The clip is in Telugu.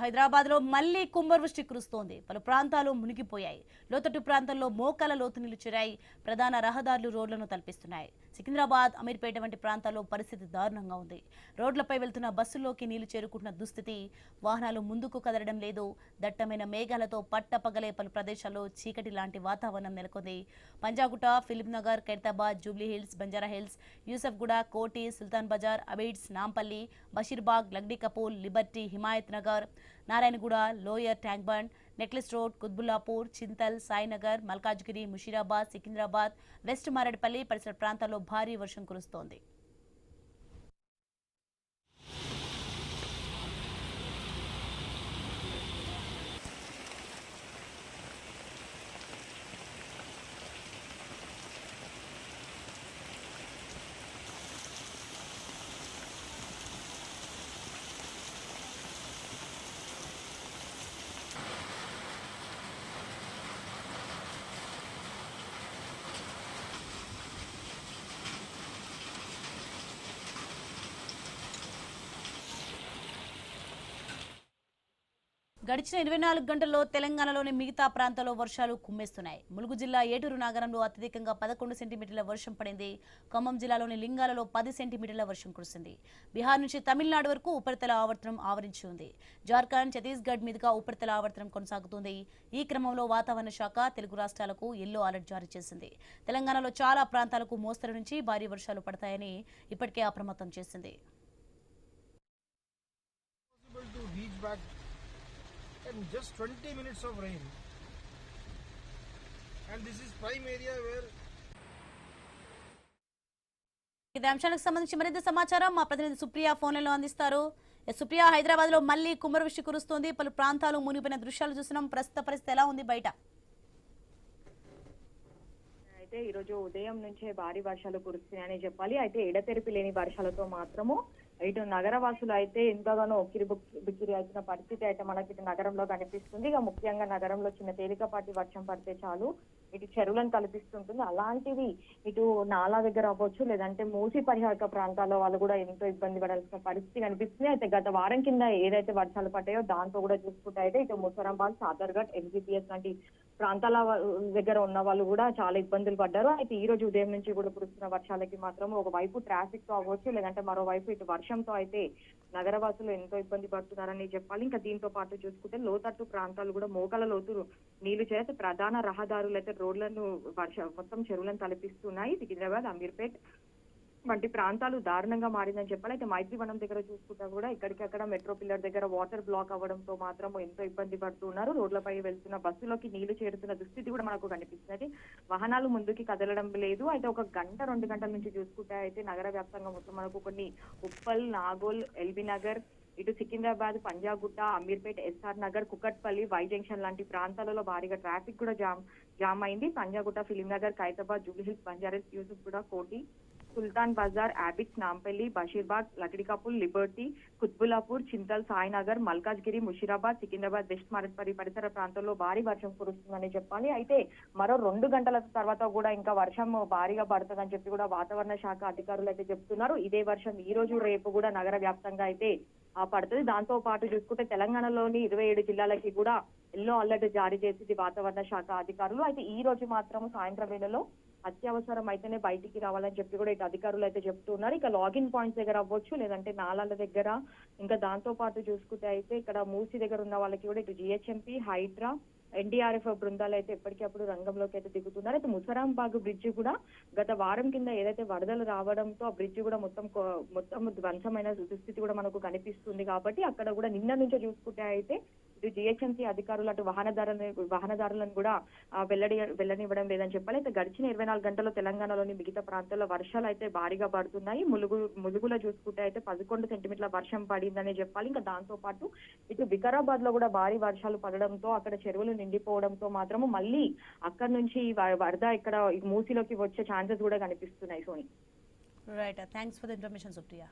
హైదరాబాద్ లో మళ్లీ కుంభవృష్టి కురుస్తోంది. పలు ప్రాంతాలు మునిగిపోయాయి. లోతట్టు ప్రాంతాల్లో మోకాల లోతు నీళ్లు చేరాయి. ప్రధాన రహదారులు రోడ్లను తలపిస్తున్నాయి. సికింద్రాబాద్, అమీర్పేట వంటి ప్రాంతాల్లో పరిస్థితి దారుణంగా ఉంది. రోడ్లపై వెళ్తున్న బస్సుల్లోకి నీళ్లు చేరుకుంటున్న దుస్థితి. వాహనాలు ముందుకు కదలడం లేదు. దట్టమైన మేఘాలతో పట్టపగలే పలు ప్రదేశాల్లో చీకటి లాంటి వాతావరణం నెలకొంది. పంజాగుట్ట, ఫిలిం నగర్, ఖైరతాబాద్, జూబ్లీ హిల్స్, బంజారా హిల్స్, యూసఫ్గూడ, కోటి, సుల్తాన్ బజార్, అబిడ్స్, నాంపల్లి, బషీర్బాగ్, లగ్డీ కపూల్, లిబర్టీ, హిమాయత్ నగర్, నారాయణగూడ, లోయర్ ట్యాంక్ బండ్, నెక్లెస్ రోడ్, కుత్బుల్లాపూర్, చింతల్, సాయినగర్, మల్కాజ్గిరి, ముషీరాబాద్, సికింద్రాబాద్, వెస్ట్ మారేడుపల్లి పరిసర ప్రాంతాల్లో భారీ వర్షం కురుస్తోంది. గడిచిన 24 గంటల్లో తెలంగాణలోని మిగతా ప్రాంతాల్లో వర్షాలు కుమ్మేస్తున్నాయి. ములుగు జిల్లా ఏటూరు నగరంలో అత్యధికంగా 11 సెంటీమీటర్ల వర్షం పడింది. ఖమ్మం జిల్లాలోని లింగాలలో 10 సెంటీమీటర్ల వర్షం కురిసింది. బీహార్ నుంచి తమిళనాడు వరకు ఉపరితల ఆవర్తనం ఆవరించి ఉంది. జార్ఖండ్, ఛత్తీస్గఢ్ మీదుగా ఉపరితల ఆవర్తనం కొనసాగుతుంది. ఈ క్రమంలో వాతావరణ శాఖ తెలుగు రాష్ట్రాలకు ఎల్లో అలర్ట్ జారీ చేసింది. తెలంగాణలో చాలా ప్రాంతాలకు మోస్తరు నుంచి భారీ వర్షాలు పడతాయని ఇప్పటికే అప్రమత్తం చేసింది. And just 20 minutes of rain, and this is prime area where ఇదే అంశానికి సంబంధించి మరింత సమాచారం మా ప్రతినిధి సుప్రియ ఫోన్లలో అందిస్తారు. సుప్రియ, హైదరాబాద్ లో మళ్లీ కుంభవృష్టి కురుస్తోంది. పలు ప్రాంతాలు మునిగిపోయిన దృశ్యాలు చూస్తున్నాం. ప్రస్తుత పరిస్థితి ఎలా ఉంది బయట? అయితే ఈ రోజు ఉదయం నుంచే భారీ వర్షాలు కురుస్తున్నాయని చెప్పాలి. అయితే ఎడతెరిపి లేని వర్షాలతో మాత్రము ఇటు నగరవాసులు అయితే ఎంతగానో ఒక్కిరి బిక్కిరి అవుతున్న పరిస్థితి అయితే మనకి ఇటు నగరంలో కనిపిస్తుంది. ఇక ముఖ్యంగా నగరంలో చిన్న తేలికపాటి వర్షం పడితే చాలు ఇటు చెరువులను కల్పిస్తుంటుంది. అలాంటివి ఇటు నాలా దగ్గర అవ్వచ్చు, లేదంటే మూసి పరిహారక ప్రాంతాల్లో వాళ్ళు కూడా ఎంతో ఇబ్బంది పడాల్సిన పరిస్థితి కనిపిస్తుంది. అయితే గత వారం కింద ఏదైతే వర్షాలు పడ్డాయో దాంతో కూడా చూసుకుంటే అయితే ఇటు ముసరాబాద్, సాదర్ఘట్, ఎంజీపీఎస్ లాంటి ప్రాంతాల దగ్గర ఉన్న వాళ్ళు కూడా చాలా ఇబ్బందులు పడ్డారు. అయితే ఈ రోజు ఉదయం నుంచి కూడా కురుస్తున్న వర్షాలకి మాత్రం ఒకవైపు ట్రాఫిక్ తో అవ్వచ్చు, లేదంటే మరోవైపు ఇటు వర్షంతో అయితే నగరవాసులు ఎంతో ఇబ్బంది పడుతున్నారని చెప్పాలి. ఇంకా దీంతో పాటు చూసుకుంటే లోతట్టు ప్రాంతాలు కూడా మోకాల లోతు నీళ్లు చేస్తే ప్రధాన రహదారులు అయితే రోడ్లను మొత్తం చెరువులను తలపిస్తున్నాయి. సికింద్రాబాద్, అమీర్పేట్ వంటి ప్రాంతాలు దారుణంగా మారిందని చెప్పాలి. అయితే మైత్రివనం దగ్గర చూసుకుంటా కూడా ఇక్కడికక్కడ మెట్రో పిల్లర్ దగ్గర వాటర్ బ్లాక్ అవ్వడంతో మాత్రం ఎంతో ఇబ్బంది పడుతున్నారు. రోడ్లపై వెళ్తున్న బస్సులోకి నీళ్లు చేరుతున్న దుస్థితి కూడా మనకు కనిపిస్తుంది. వాహనాలు ముందుకి కదలడం లేదు. అయితే ఒక గంట 2 గంటల నుంచి చూసుకుంటే అయితే నగర వ్యాప్తంగా మొత్తం మనకు కొన్ని ఉప్పల్, నాగోల్, ఎల్బీ నగర్, ఇటు Secunderabad, Panjagutta, Ameerpet, SR Nagar, Kukatpally, Y junction లాంటి ప్రాంతాలలో భారీగా ట్రాఫిక్ కూడా జామ్ అయింది. పంజాగుట్ట, ఫిలిం నగర్, ఖైరతాబాద్, జూబ్లీ హిల్స్, బంజారా హిల్స్, యూసఫ్గూడ, కోటి, సుల్తాన్ బజార్, అబిడ్స్, నాంపల్లి, బషీర్బాగ్, లగ్డీ కపూల్, లిబర్టీ, కుత్బుల్లాపూర్, చింతల్, సాయినగర్, మల్కాజ్గిరి, ముషీరాబాద్, సికింద్రాబాద్, వెస్ట్ మారేడుపల్లి పరిసర ప్రాంతాల్లో భారీ వర్షం కురుస్తుందని చెప్పాలి. అయితే మరో 2 గంటల తర్వాత కూడా ఇంకా వర్షం భారీగా పడుతుందని చెప్పి కూడా వాతావరణ శాఖ అధికారులు అయితే చెప్తున్నారు. ఇదే వర్షం ఈ రోజు రేపు కూడా నగర వ్యాప్తంగా అయితే పడుతుంది. దాంతో పాటు చూసుకుంటే తెలంగాణలోని 27 జిల్లాలకి కూడా ఎల్లో అలర్ట్ జారీ చేసింది వాతావరణ శాఖ అధికారులు. అయితే ఈ రోజు మాత్రం సాయంత్రం వేళలో అత్యవసరం అయితేనే బయటికి రావాలని చెప్పి కూడా ఇటు అధికారులు అయితే చెప్తున్నారు. ఇక లాగిన్ పాయింట్స్ దగ్గర అవ్వచ్చు, లేదంటే నాలాల దగ్గర, ఇంకా దాంతో పాటు చూసుకుంటే అయితే ఇక్కడ మూసి దగ్గర ఉన్న వాళ్ళకి కూడా ఇటు జిహెచ్ఎంపీ, హైడ్రా, ఎన్డీఆర్ఎఫ్ బృందాలు అయితే ఎప్పటికప్పుడు రంగంలోకి అయితే దిగుతున్నారు. అయితే ముసరాంబాగ్ బ్రిడ్జ్ కూడా గత వారం కింద ఏదైతే వరదలు రావడంతో ఆ బ్రిడ్జ్ కూడా మొత్తం ధ్వంసమైన దుస్థితి కూడా మనకు కనిపిస్తుంది. కాబట్టి అక్కడ కూడా నిన్న నుంచే చూసుకుంటే అయితే ఇటు జిహెచ్ఎంసీ అధికారులు అటు వాహనదారులను కూడా వెళ్ళనివ్వడం లేదని చెప్పాలి. అయితే గడిచిన 24 గంటల్లో తెలంగాణలోని మిగతా ప్రాంతాల్లో వర్షాలు అయితే భారీగా పడుతున్నాయి. ములుగులో చూసుకుంటే అయితే 11 సెంటీమీటర్ల వర్షం పడిందని చెప్పాలి. ఇంకా దాంతో పాటు ఇటు వికారాబాద్ లో కూడా భారీ వర్షాలు పడడంతో అక్కడ చెరువులు నిండిపోవడంతో మాత్రము మళ్ళీ అక్కడ నుంచి వరద ఇక్కడ మూసిలోకి వచ్చే ఛాన్సెస్ కూడా కనిపిస్తున్నాయి. Soni, right, thanks for the information Supriya.